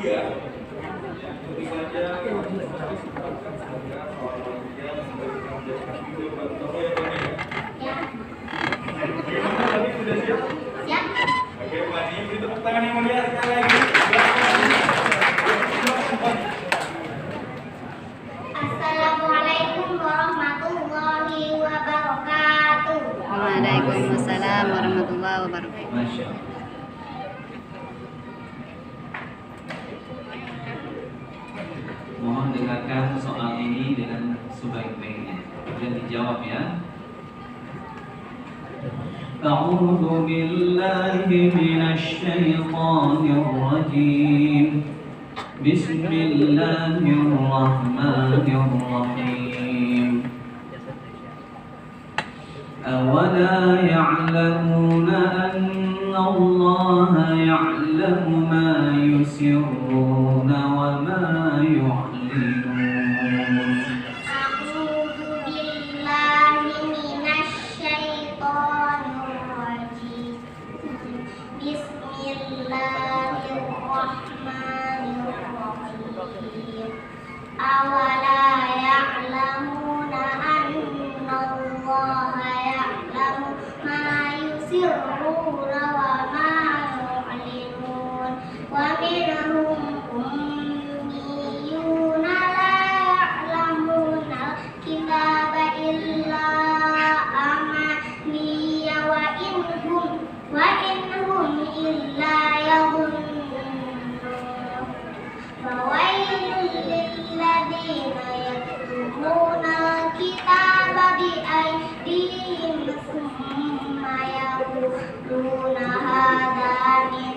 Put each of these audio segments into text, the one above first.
Assalamualaikum warahmatullahi wabarakatuh. Waalaikumsalam warahmatullahi wabarakatuh. Masya Allah. Mohon dengarkan soal ini dengan sebaik-baiknya dan dijawab ya. A'udzu billahi minasy syaithanir rajim. Bismillahirrahmanirrahim. أولا يعلمون أن الله يعلم ما يسرون وما يعلنون. أعوذ بالله من الشيطان الرجيم. بسم الله الرحمن الرحيم. أولا يعلمون أن الله يعلم ما يسرون وما يعلنون ومنهم أميون لا يعلمون الكتاب إلا أماني وإن هم إلا يظنون فويل للذين يكتبون الكتاب بأيديهم ثم يقولون هذا من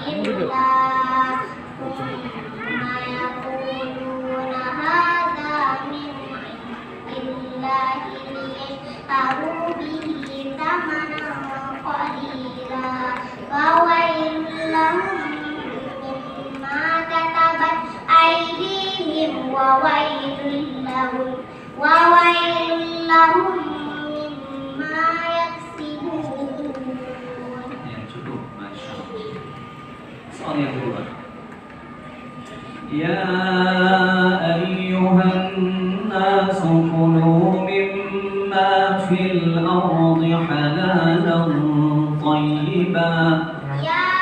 عند الله ثم يقولون هذا من عند الله ليشتروا به ثمنا قليلا فويل لهم مما كتبت أيديهم وويل لهم مما يكسبون. Ya, cukup, Masya Allah. Soal yang kedua. Ya ayyuhan nasu kulu mimma fil ardi halalan tayyiban. Ya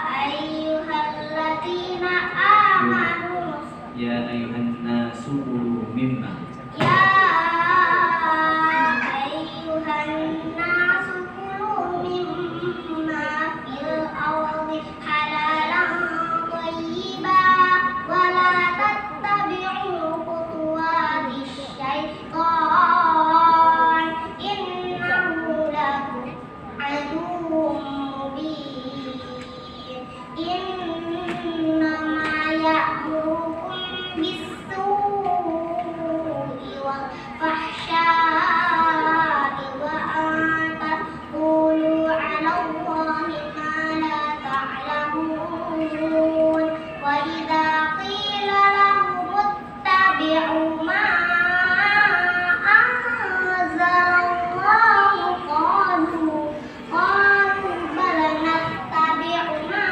ayyuhalladzina amanu. Ya ayyuhan nasu kulu mimma. Ya ayyuhan nasu kulu mimma fil ardi halalan thayyiban wa la tattabi'u khutuwatis syaitan innahu lakum aduwwun mubin. Innama ya'murukum bis-su'i wal fahsya'i wa an taqulu 'ala Allahi ma la ta'lamun. Wa idza qila lahum ittabi'u ma anzalallahu qalu bal nattabi'u ma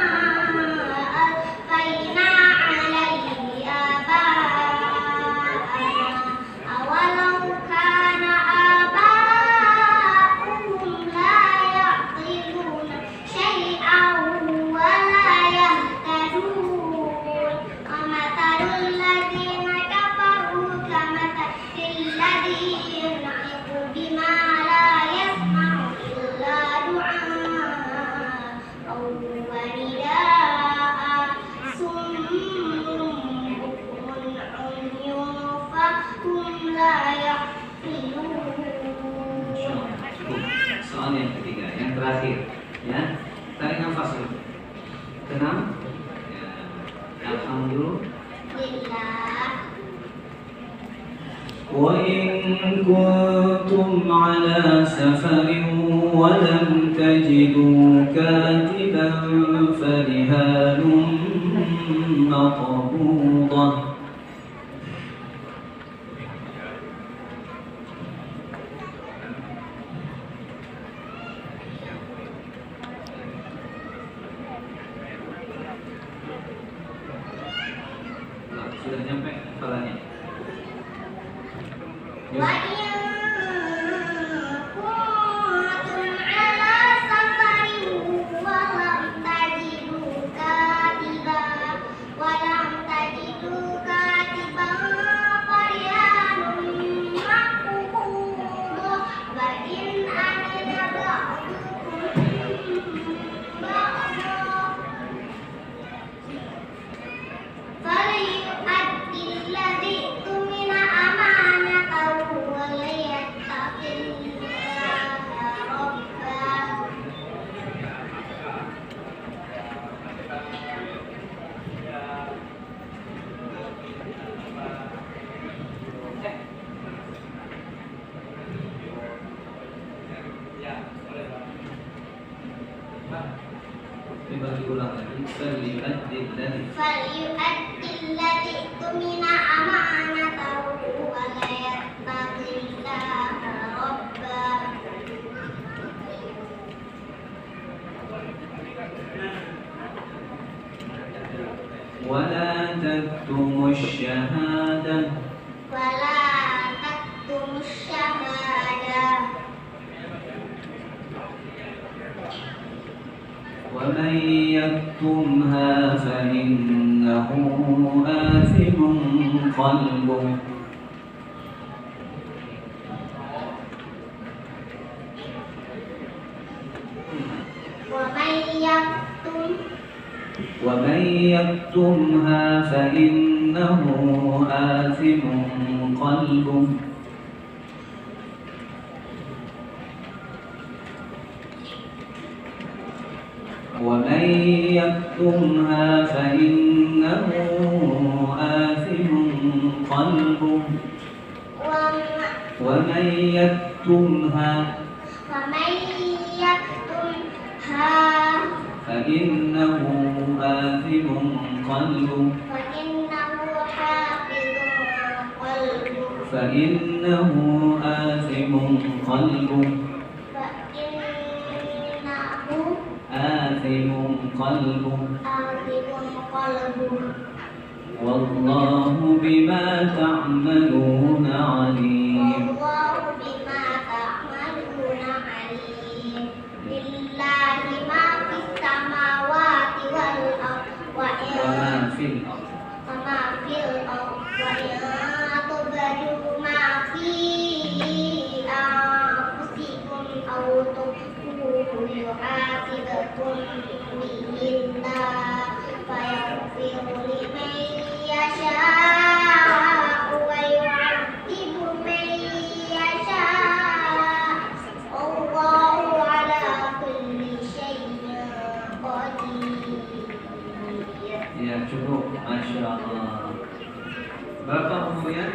alfayna 'alaihi aba'ana awalau kana aba'uhum la ya'qiluna syai'an wa la yahtadun. Amathalul ladzina kafaru kamathalil ladzi yan'iqu bima la yasma'u illa du'a'an wa nida'a summun bukmun 'umyun fahum la ya'qilun. Cukup. Soal yang ketiga, yang terakhir, ya. Tarik nafas dulu. Tenang. Ya. Alhamdulillah. وإن كنتم على سفر ولم تجدوا كاتبا فرهان مقبوضة. sudah nyampe hafalannya. Wa in kuntum ala safarin wa lam tajidu katiban faryanun maqbudah wa in amila ba'dukum ba'dan falyu'addi alladhi tumina amanatahu wa liyattaqillaha rabbah. Coba diulang lagi. فليؤدي الذي اؤتمن أمانته وليتق الله ربه. ولا تكتموا الشهادة ولا تكتموا الشهادة ومن يكتمها فإنه آثم قلبه ومن يكتمها فإنه آثم قلبه ومن يكتمها فإنه آثم قلبه ومن يكتمها فإنه آثم قلبه فإنه آثم قلبه آثم قلبه والله بما تعملون عليم. لله ما في السماوات والأرض وما في الأرض وإن تبدوا ما في أنفسكم أو تخفوه يحاسبكم به الله فيغفر لمن يشاء ويعذب من يشاء والله على كل شيء قدير. Ya cukup, Masya Allah. Berapa umurnya?